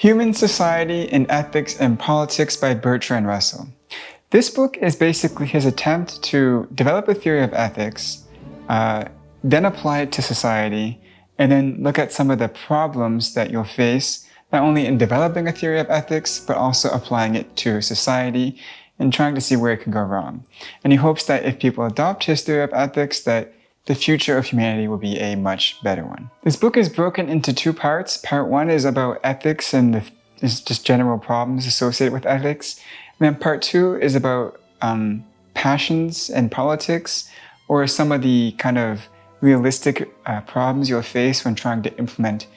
Human Society in Ethics and Politics by Bertrand Russell. This book is basically his attempt to develop a theory of ethics, then apply it to society, and then look at some of the problems that you'll face, not only in developing a theory of ethics, but also applying it to society and trying to see where it can go wrong. And he hopes that if people adopt his theory of ethics, that the future of humanity will be a much better one. This book is broken into two parts. Part one is about ethics and just general problems associated with ethics. And then part two is about passions and politics, or some of the kind of realistic problems you'll face when trying to implement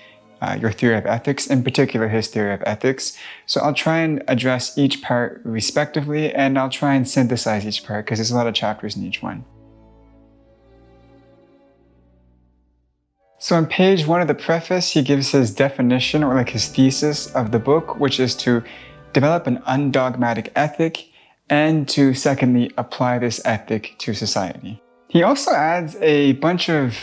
your theory of ethics, in particular his theory of ethics. So I'll try and address each part respectively, and I'll try and synthesize each part because there's a lot of chapters in each one. So on page 1 of the preface, he gives his definition, or like his thesis of the book, which is to develop an undogmatic ethic and to secondly apply this ethic to society. He also adds a bunch of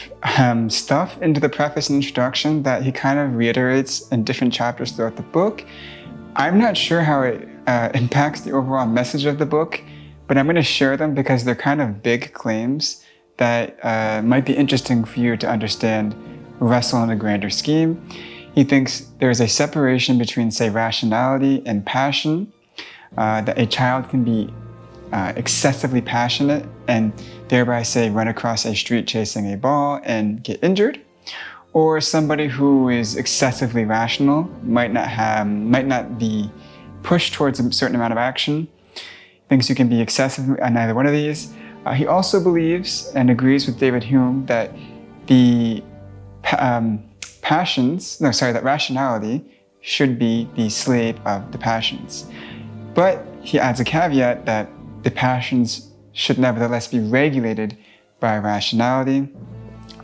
stuff into the preface and introduction that he kind of reiterates in different chapters throughout the book. I'm not sure how it impacts the overall message of the book, but I'm going to share them because they're kind of big claims that might be interesting for you to understand Russell in a grander scheme. He thinks there's a separation between, say, rationality and passion, that a child can be excessively passionate and thereby, say, run across a street chasing a ball and get injured, or somebody who is excessively rational might not be pushed towards a certain amount of action. Thinks you can be excessive on either one of these. He also believes and agrees with David Hume that the that rationality should be the slave of the passions. But he adds a caveat that the passions should nevertheless be regulated by rationality.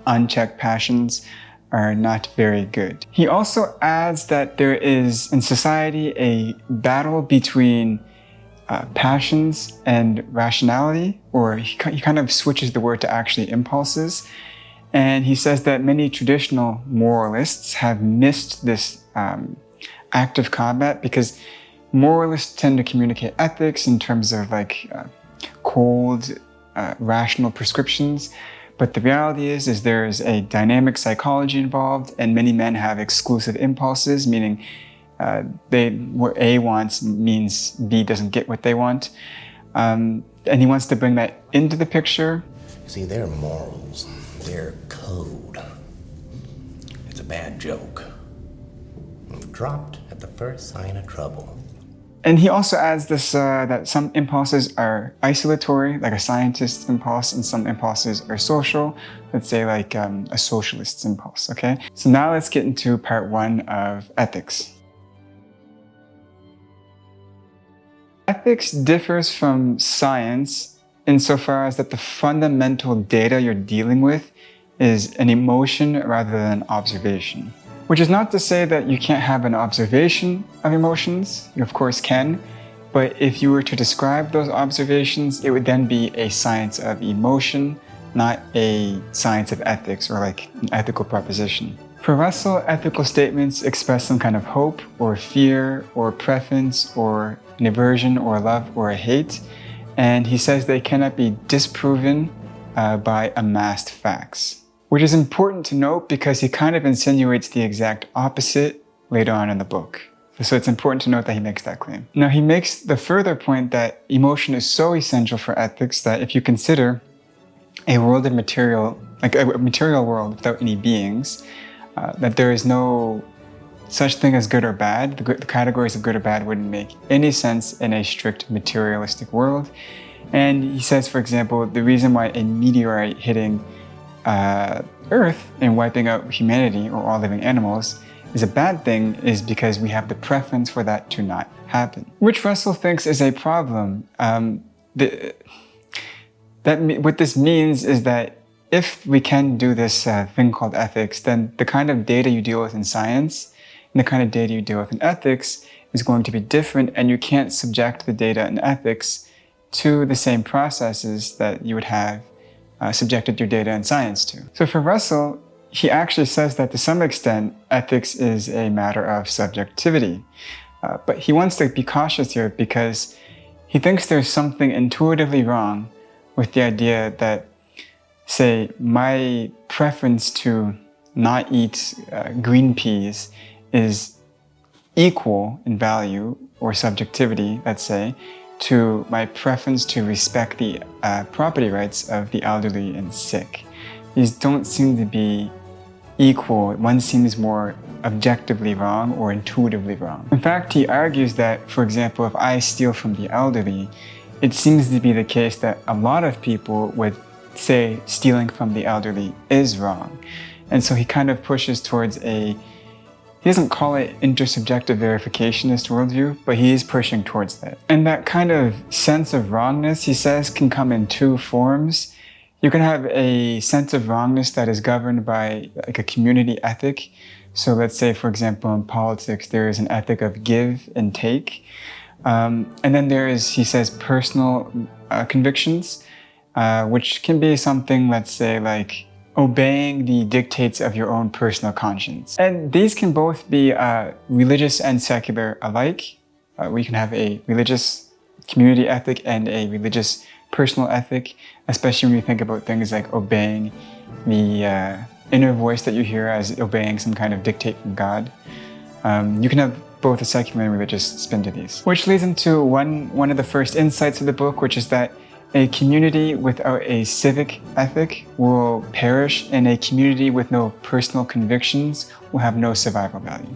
Unchecked passions are not very good. He also adds that there is in society a battle between passions and rationality, or he kind of switches the word to actually impulses. And he says that many traditional moralists have missed this active combat because moralists tend to communicate ethics in terms of like cold, rational prescriptions. But the reality is there's a dynamic psychology involved, and many men have exclusive impulses, meaning what A wants means B doesn't get what they want. And he wants to bring that into the picture. See, their morals, their code, it's a bad joke. Dropped at the first sign of trouble. And he also adds this, that some impulses are isolatory, like a scientist's impulse, and some impulses are social, let's say like a socialist's impulse, okay? So now let's get into part 1 of ethics. Ethics differs from science insofar as that the fundamental data you're dealing with is an emotion rather than observation. Which is not to say that you can't have an observation of emotions. You of course can, but if you were to describe those observations, it would then be a science of emotion, not a science of ethics or like an ethical proposition. For Russell, ethical statements express some kind of hope or fear or preference or an aversion or a love or a hate, and he says they cannot be disproven by amassed facts. Which is important to note because he kind of insinuates the exact opposite later on in the book. So it's important to note that he makes that claim. Now he makes the further point that emotion is so essential for ethics that if you consider a world of material, like a material world without any beings, that there is no such thing as good or bad. The categories of good or bad wouldn't make any sense in a strict materialistic world. And he says, for example, the reason why a meteorite hitting Earth and wiping out humanity or all living animals is a bad thing is because we have the preference for that to not happen. Which Russell thinks is a problem. What this means is that if we can do this thing called ethics, then the kind of data you deal with in science and the kind of data you deal with in ethics is going to be different, and you can't subject the data in ethics to the same processes that you would have subjected your data in science to. So for Russell, he actually says that to some extent, ethics is a matter of subjectivity. But he wants to be cautious here because he thinks there's something intuitively wrong with the idea that, say, my preference to not eat green peas is equal in value or subjectivity, let's say, to my preference to respect the property rights of the elderly and sick. These don't seem to be equal. One seems more objectively wrong or intuitively wrong. In fact, he argues that, for example, if I steal from the elderly, it seems to be the case that a lot of people would say stealing from the elderly is wrong. And so he kind of pushes towards he doesn't call it intersubjective verificationist worldview, but he is pushing towards that. And that kind of sense of wrongness, he says, can come in two forms. You can have a sense of wrongness that is governed by like a community ethic. So let's say, for example, in politics, there is an ethic of give and take. And then there is, he says, personal convictions, which can be something, let's say, like obeying the dictates of your own personal conscience. And these can both be religious and secular alike. We can have a religious community ethic and a religious personal ethic, especially when you think about things like obeying the inner voice that you hear as obeying some kind of dictate from God. You can have both a secular and religious spin to these. Which leads into one of the first insights of the book, which is that a community without a civic ethic will perish, and a community with no personal convictions will have no survival value.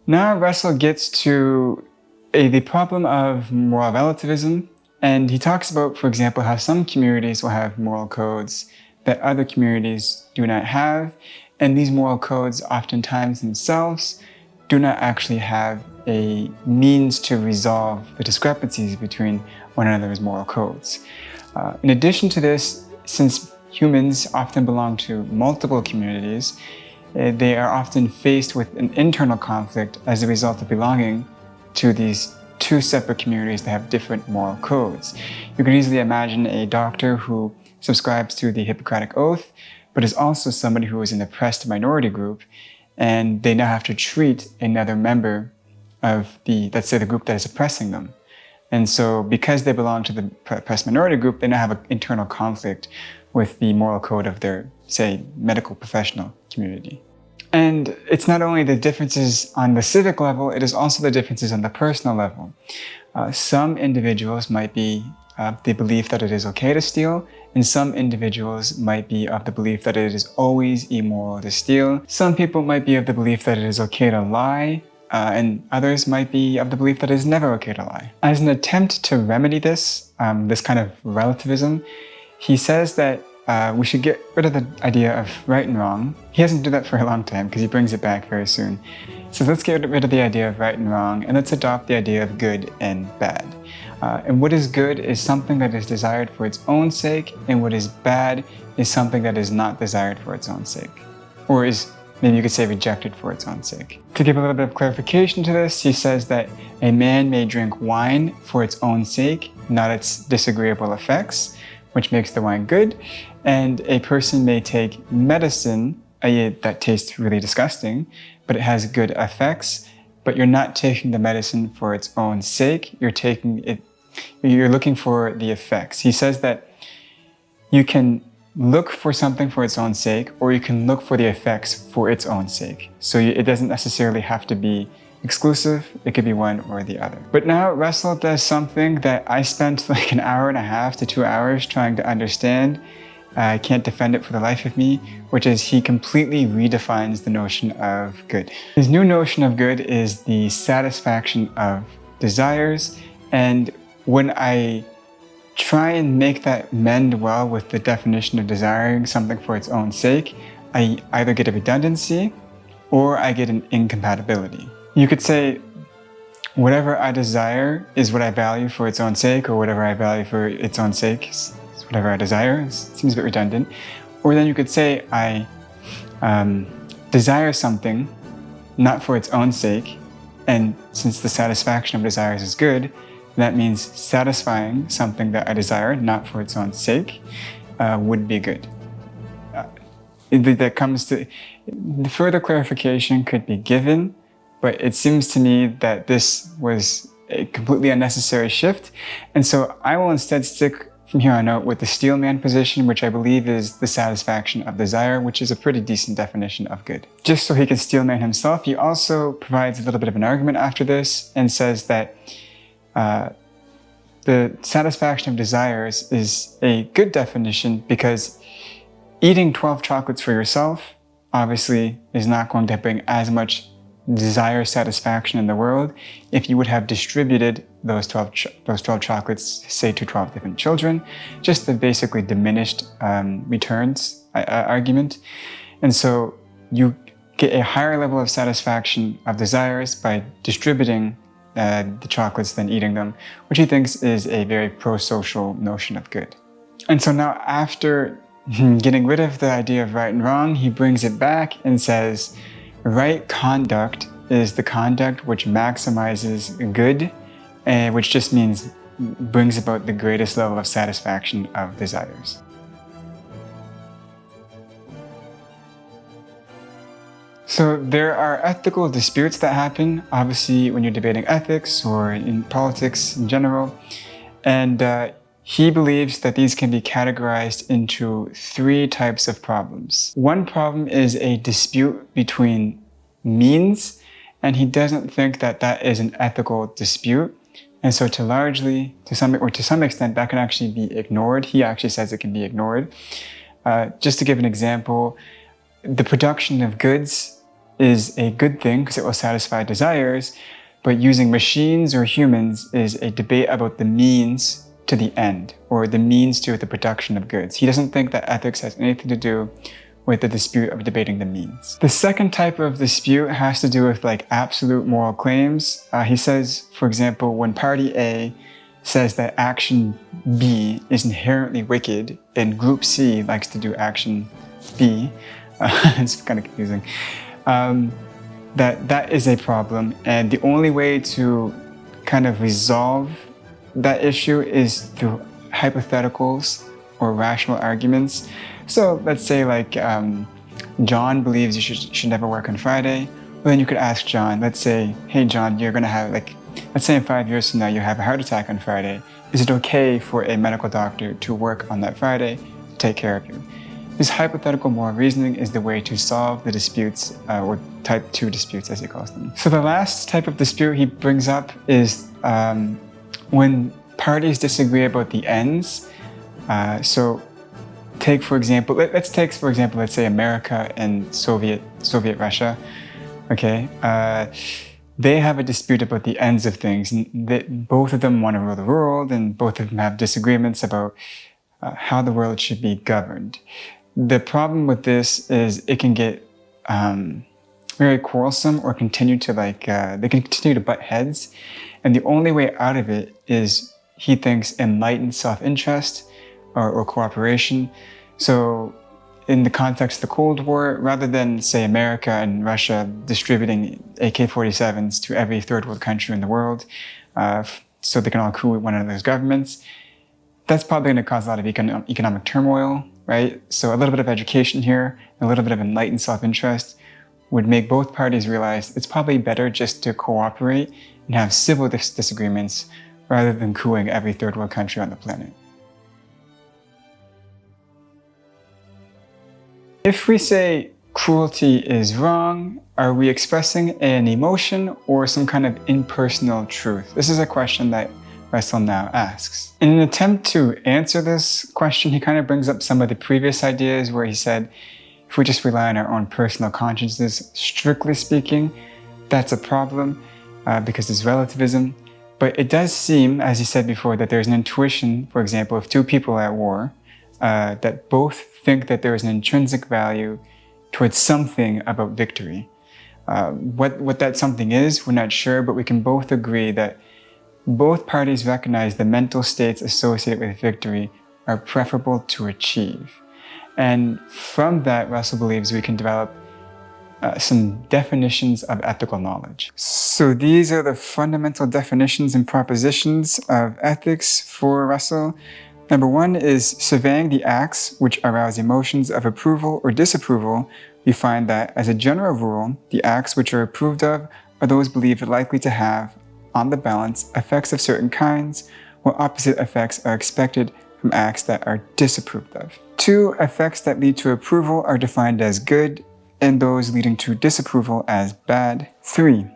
Now Russell gets to the problem of moral relativism, and he talks about, for example, how some communities will have moral codes that other communities do not have, and these moral codes oftentimes themselves do not actually have a means to resolve the discrepancies between one another's moral codes. In addition to this, since humans often belong to multiple communities, they are often faced with an internal conflict as a result of belonging to these two separate communities that have different moral codes. You can easily imagine a doctor who subscribes to the Hippocratic Oath, but is also somebody who is an oppressed minority group, and they now have to treat another member of let's say, the group that is oppressing them. And so because they belong to the oppressed minority group, they now have an internal conflict with the moral code of their, say, medical professional community. And it's not only the differences on the civic level, it is also the differences on the personal level. Some individuals might be of the belief that it is okay to steal, and some individuals might be of the belief that it is always immoral to steal. Some people might be of the belief that it is okay to lie, and others might be of the belief that it is never okay to lie. As an attempt to remedy this kind of relativism, he says that we should get rid of the idea of right and wrong. He hasn't done that for a long time because he brings it back very soon. So let's get rid of the idea of right and wrong, and let's adopt the idea of good and bad. And what is good is something that is desired for its own sake, and what is bad is something that is not desired for its own sake, or is, maybe you could say, rejected for its own sake. To give a little bit of clarification to this, he says that a man may drink wine for its own sake, not its disagreeable effects, which makes the wine good, and a person may take medicine that tastes really disgusting, but it has good effects, but you're not taking the medicine for its own sake, you're looking for the effects. He says that you can look for something for its own sake, or you can look for the effects for its own sake. So it doesn't necessarily have to be exclusive, it could be one or the other. But now Russell does something that I spent like an hour and a half to 2 hours trying to understand. I can't defend it for the life of me, which is he completely redefines the notion of good. His new notion of good is the satisfaction of desires, and when I try and make that mend well with the definition of desiring something for its own sake, I either get a redundancy or I get an incompatibility. You could say whatever I desire is what I value for its own sake, or whatever I value for its own sake is whatever I desire. It seems a bit redundant. Or then you could say I desire something not for its own sake, and since the satisfaction of desires is good, that means satisfying something that I desire, not for its own sake, would be good. That comes to the further clarification could be given, but it seems to me that this was a completely unnecessary shift, and so I will instead stick from here on out with the steelman position, which I believe is the satisfaction of desire, which is a pretty decent definition of good. Just so he can steelman himself, he also provides a little bit of an argument after this and says that the satisfaction of desires is a good definition because eating 12 chocolates for yourself obviously is not going to bring as much desire satisfaction in the world if you would have distributed those 12 chocolates, say, to 12 different children, just the basically diminished returns argument. And so you get a higher level of satisfaction of desires by distributing the chocolates than eating them, which he thinks is a very pro-social notion of good. And so now, after getting rid of the idea of right and wrong, he brings it back and says, right conduct is the conduct which maximizes good, which just means brings about the greatest level of satisfaction of desires. So there are ethical disputes that happen, obviously, when you're debating ethics or in politics in general. And he believes that these can be categorized into 3 types of problems. One problem is a dispute between means, and he doesn't think that that is an ethical dispute. And so to some extent, that can actually be ignored. He actually says it can be ignored. Just to give an example, the production of goods is a good thing because it will satisfy desires, but using machines or humans is a debate about the means to the end, or the means to the production of goods. He doesn't think that ethics has anything to do with the dispute of debating the means. The second type of dispute has to do with absolute moral claims. He says, for example, when party A says that action B is inherently wicked and group C likes to do action B, it's kind of confusing, that is a problem, and the only way to kind of resolve that issue is through hypotheticals or rational arguments. So let's say John believes you should never work on Friday. Well, then you could ask John, let's say, hey John, you're gonna have let's say in 5 years from now you have a heart attack on Friday. Is it okay for a medical doctor to work on that Friday to take care of you? This hypothetical moral reasoning is the way to solve the disputes, or type 2 disputes as he calls them. So the last type of dispute he brings up is when parties disagree about the ends. So take for example, let's say America and Soviet Russia. Okay, they have a dispute about the ends of things, and both of them want to rule the world, and both of them have disagreements about how the world should be governed. The problem with this is it can get very quarrelsome, or continue to they can continue to butt heads, and the only way out of it is, he thinks, enlightened self-interest or cooperation. So in the context of the Cold War, rather than say America and Russia distributing AK-47s to every third world country in the world so they can all coup one another's governments, that's probably going to cause a lot of economic turmoil, right? So a little bit of education here, a little bit of enlightened self-interest would make both parties realize it's probably better just to cooperate and have civil disagreements rather than cooing every third world country on the planet. If we say cruelty is wrong, are we expressing an emotion or some kind of impersonal truth? This is a question that Russell now asks. In an attempt to answer this question, he kind of brings up some of the previous ideas where he said, if we just rely on our own personal consciousness, strictly speaking, that's a problem because it's relativism. But it does seem, as he said before, that there's an intuition, for example, if 2 people are at war, that both think that there is an intrinsic value towards something about victory. What that something is, we're not sure, but we can both agree that both parties recognize the mental states associated with victory are preferable to achieve. And from that, Russell believes we can develop some definitions of ethical knowledge. So these are the fundamental definitions and propositions of ethics for Russell. Number one is surveying the acts which arouse emotions of approval or disapproval. We find that, as a general rule, the acts which are approved of are those believed likely to have, on the balance, effects of certain kinds, while opposite effects are expected from acts that are disapproved of. Two, effects that lead to approval are defined as good, and those leading to disapproval as bad. Three,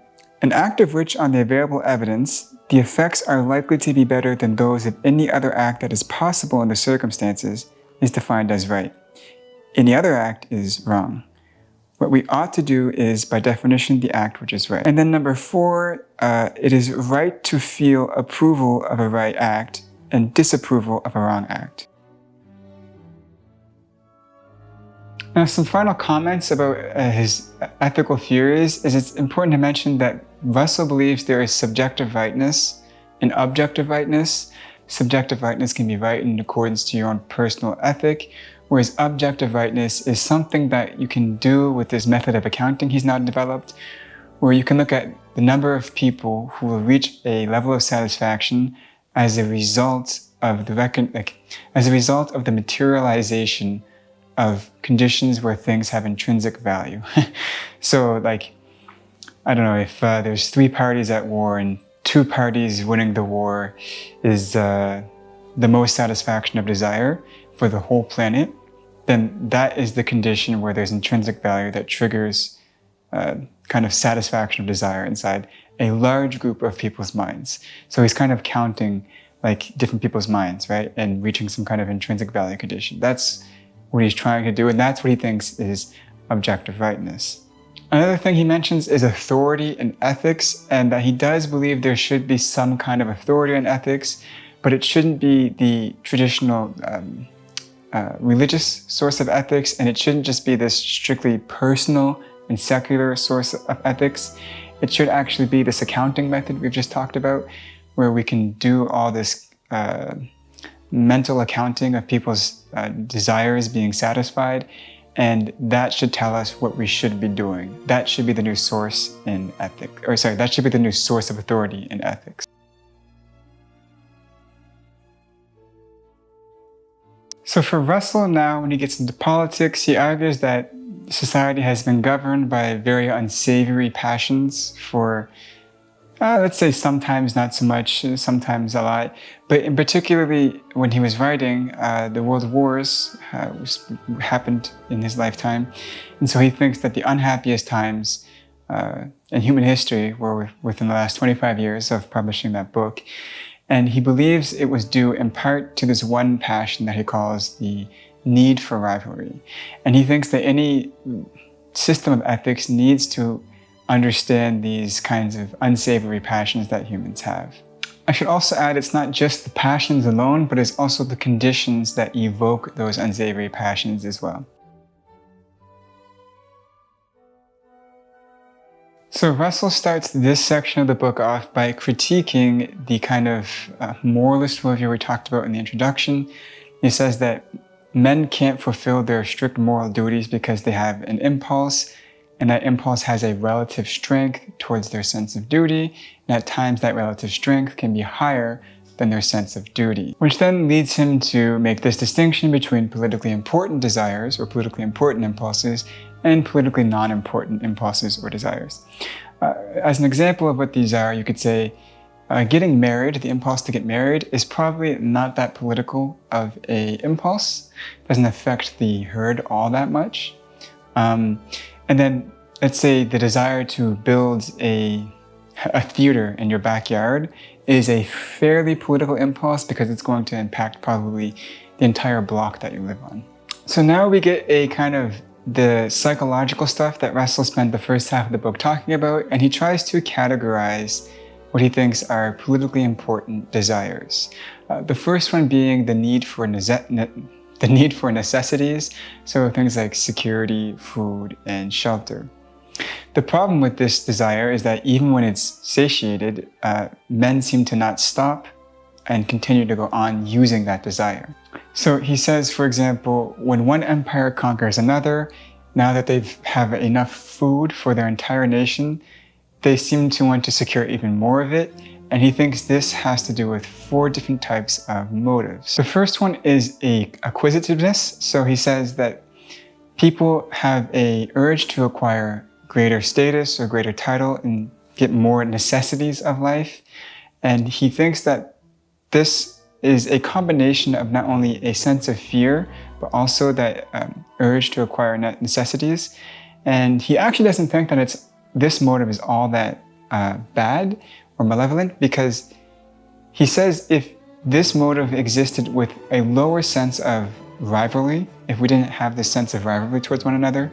an act of which, on the available evidence, the effects are likely to be better than those of any other act that is possible in the circumstances, is defined as right. Any other act is wrong. What we ought to do is, by definition, the act which is right. And then number four, it is right to feel approval of a right act and disapproval of a wrong act. Now, some final comments about his ethical theories is it's important to mention that Russell believes there is subjective rightness and objective rightness. Subjective rightness can be right in accordance to your own personal ethic, whereas objective rightness is something that you can do with this method of accounting he's now developed, where you can look at the number of people who will reach a level of satisfaction as a result of the materialization of conditions where things have intrinsic value. So, like, I don't know, if there's 3 parties at war and 2 parties winning the war is the most satisfaction of desire for the whole planet, then that is the condition where there's intrinsic value that triggers kind of satisfaction of desire inside a large group of people's minds. So he's kind of counting like different people's minds, right? And reaching some kind of intrinsic value condition. That's what he's trying to do, and that's what he thinks is objective rightness. Another thing he mentions is authority in ethics, and that he does believe there should be some kind of authority in ethics, but it shouldn't be the traditional religious source of ethics, and it shouldn't just be this strictly personal and secular source of ethics. It should actually be this accounting method we've just talked about, where we can do all this mental accounting of people's desires being satisfied, and that should tell us what we should be doing. That should be the new source in ethics, that should be the new source of authority in ethics. So for Russell now, when he gets into politics, he argues that society has been governed by very unsavory passions for let's say sometimes not so much, sometimes a lot. But in particularly when he was writing, the world wars happened in his lifetime. And so he thinks that the unhappiest times in human history were within the last 25 years of publishing that book. And he believes it was due in part to this one passion that he calls the need for rivalry. And he thinks that any system of ethics needs to understand these kinds of unsavory passions that humans have. I should also add, it's not just the passions alone, but it's also the conditions that evoke those unsavory passions as well. So Russell starts this section of the book off by critiquing the kind of moralist worldview we talked about in the introduction. He says that men can't fulfill their strict moral duties because they have an impulse, and that impulse has a relative strength towards their sense of duty, and at times that relative strength can be higher than their sense of duty. Which then leads him to make this distinction between politically important desires or politically important impulses and politically non-important impulses or desires. As an example of what these are, you could say getting married, the impulse to get married, is probably not that political of a impulse. It doesn't affect the herd all that much. And then let's say the desire to build a theater in your backyard is a fairly political impulse because it's going to impact probably the entire block that you live on. So now we get a kind of the psychological stuff that Russell spent the first half of the book talking about, and he tries to categorize what he thinks are politically important desires. The first one being the need for necessities, so things like security, food, and shelter. The problem with this desire is that even when it's satiated, men seem to not stop and continue to go on using that desire. So he says, for example, when one empire conquers another, now that they have enough food for their entire nation, they seem to want to secure even more of it. And he thinks this has to do with 4 different types of motives. The first one is acquisitiveness. So he says that people have an urge to acquire greater status or greater title and get more necessities of life. And he thinks that this is a combination of not only a sense of fear, but also that urge to acquire necessities. And he actually doesn't think that this motive is all that bad or malevolent, because he says if this motive existed with a lower sense of rivalry, if we didn't have this sense of rivalry towards one another,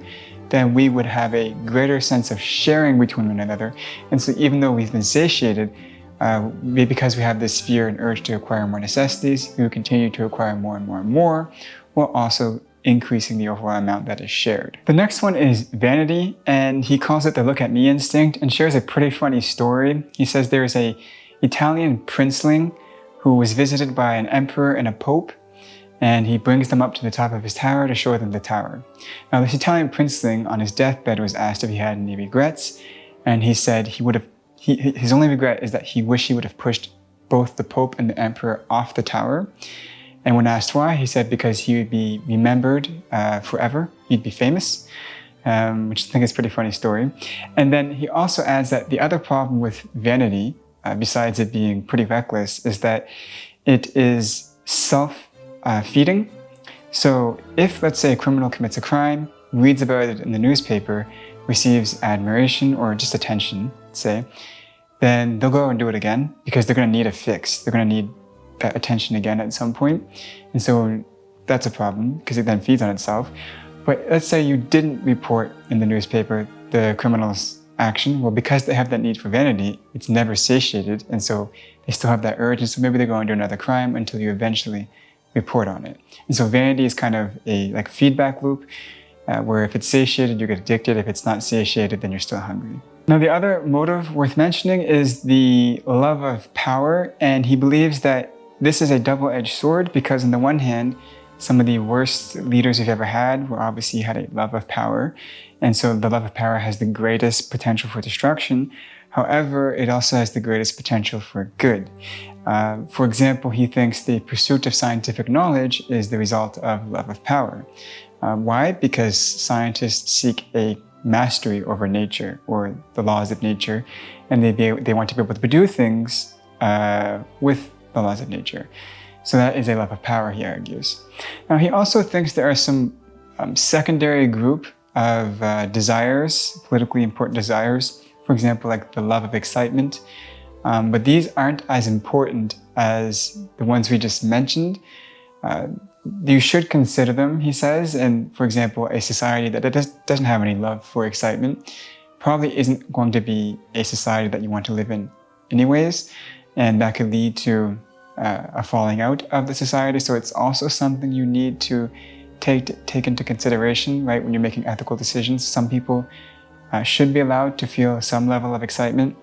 then we would have a greater sense of sharing between one another. And so even though we've been satiated, because we have this fear and urge to acquire more necessities, we will continue to acquire more and more and more, while also increasing the overall amount that is shared. The next one is vanity, and he calls it the look at me instinct, and shares a pretty funny story. He says there's an Italian princeling who was visited by an emperor and a pope, and he brings them up to the top of his tower to show them the tower. Now, this Italian princeling on his deathbed was asked if he had any regrets, and he said his only regret is that he wished he would have pushed both the pope and the emperor off the tower. And when asked why, he said because he would be remembered forever. He'd be famous, which I think is a pretty funny story. And then he also adds that the other problem with vanity, besides it being pretty reckless, is that it is self-feeding. So if, let's say, a criminal commits a crime, reads about it in the newspaper, receives admiration or just attention, say, then they'll go and do it again because they're going to need a fix. They're going to need that attention again at some point. And so that's a problem because it then feeds on itself. But let's say you didn't report in the newspaper the criminal's action. Well, because they have that need for vanity, it's never satiated. And so they still have that urge. And so maybe they go and do another crime until you eventually report on it. And so vanity is kind of a feedback loop where if it's satiated, you get addicted. If it's not satiated, then you're still hungry. Now, the other motive worth mentioning is the love of power. And he believes that this is a double-edged sword because on the one hand, some of the worst leaders we've ever had were obviously had a love of power. And so the love of power has the greatest potential for destruction. However, it also has the greatest potential for good. For example, he thinks the pursuit of scientific knowledge is the result of love of power. Why? Because scientists seek a mastery over nature or the laws of nature, and they want to be able to do things with the laws of nature. So that is a love of power, he argues. Now, he also thinks there are some secondary group of desires, politically important desires, for example, like the love of excitement. But these aren't as important as the ones we just mentioned. You should consider them, he says. And for example, a society that doesn't have any love for excitement probably isn't going to be a society that you want to live in anyways. And that could lead to a falling out of the society. So it's also something you need to take into consideration, right? When you're making ethical decisions, some people should be allowed to feel some level of excitement.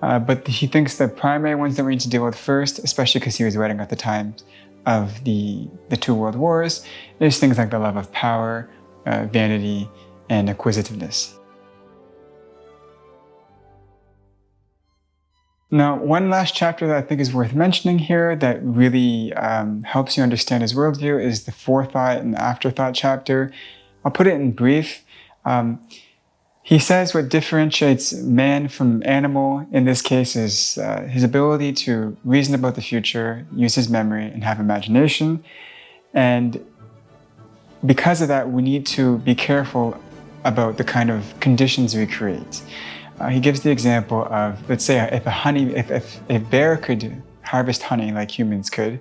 But he thinks the primary ones that we need to deal with first, especially because he was writing at the time of the 2 world wars, is things like the love of power, vanity, and acquisitiveness. Now, one last chapter that I think is worth mentioning here that really helps you understand his worldview is the forethought and afterthought chapter. I'll put it in brief. He says what differentiates man from animal in this case is his ability to reason about the future, use his memory, and have imagination. And because of that, we need to be careful about the kind of conditions we create. He gives the example of, let's say, if a bear could harvest honey like humans could,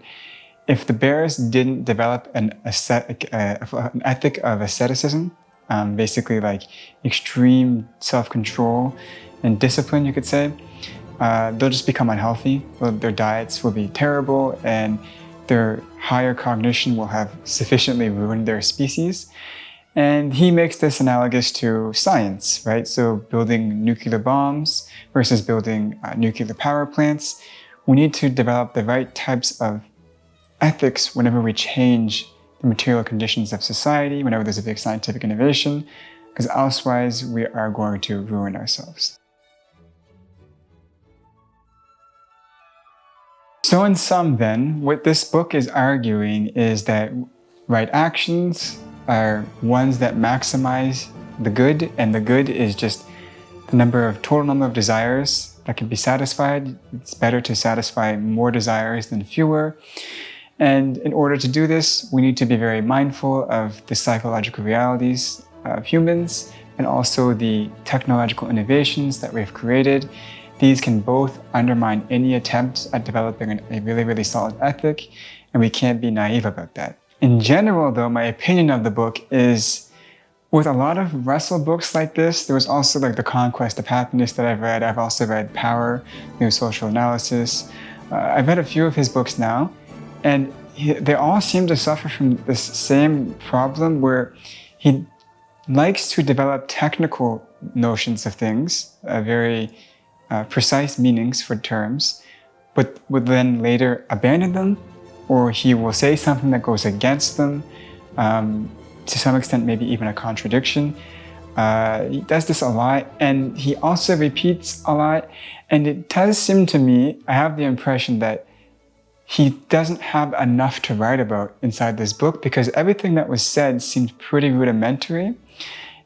if the bears didn't develop an ethic of asceticism, basically like extreme self-control and discipline, you could say, they'll just become unhealthy. Their diets will be terrible, and their higher cognition will have sufficiently ruined their species. And he makes this analogous to science, right? So building nuclear bombs versus building nuclear power plants. We need to develop the right types of ethics whenever we change the material conditions of society, whenever there's a big scientific innovation. because otherwise we are going to ruin ourselves. So in sum then, what this book is arguing is that right actions are ones that maximize the good, and the good is just the total number of desires that can be satisfied. It's better to satisfy more desires than fewer. And in order to do this, we need to be very mindful of the psychological realities of humans and also the technological innovations that we've created. These can both undermine any attempt at developing a really, really solid ethic, and we can't be naive about that. In general, though, my opinion of the book is, with a lot of Russell books like this, there was also like The Conquest of Happiness that I've read. I've also read Power, New Social Analysis. I've read a few of his books now, and they all seem to suffer from this same problem where he likes to develop technical notions of things, very precise meanings for terms, but would then later abandon them, or he will say something that goes against them, to some extent maybe even a contradiction. He does this a lot, and he also repeats a lot, and it does seem to me, I have the impression that he doesn't have enough to write about inside this book, because everything that was said seemed pretty rudimentary.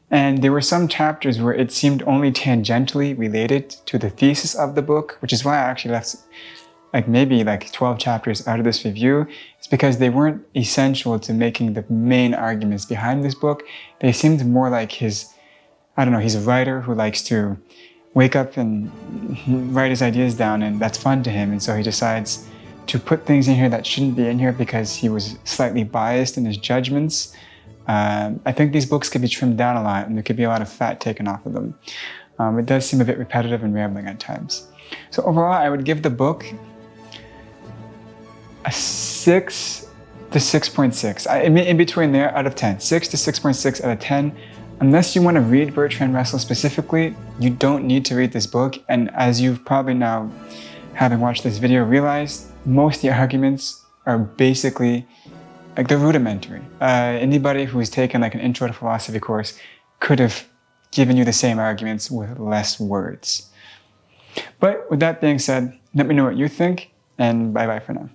And there were some chapters where it seemed only tangentially related to the thesis of the book, which is why I actually left maybe 12 chapters out of this review. It's because they weren't essential to making the main arguments behind this book. They seemed more like he's a writer who likes to wake up and write his ideas down, and that's fun to him. And so he decides to put things in here that shouldn't be in here because he was slightly biased in his judgments. I think these books could be trimmed down a lot, and there could be a lot of fat taken off of them. It does seem a bit repetitive and rambling at times. So overall, I would give the book a 6 to 6.6. In between there, out of 10. 6 to 6.6 out of 10. Unless you want to read Bertrand Russell specifically, you don't need to read this book. And as you've probably now, having watched this video, realized, most of the arguments are basically they're rudimentary. Anybody who's taken an intro to philosophy course could have given you the same arguments with less words. But with that being said, let me know what you think, and bye-bye for now.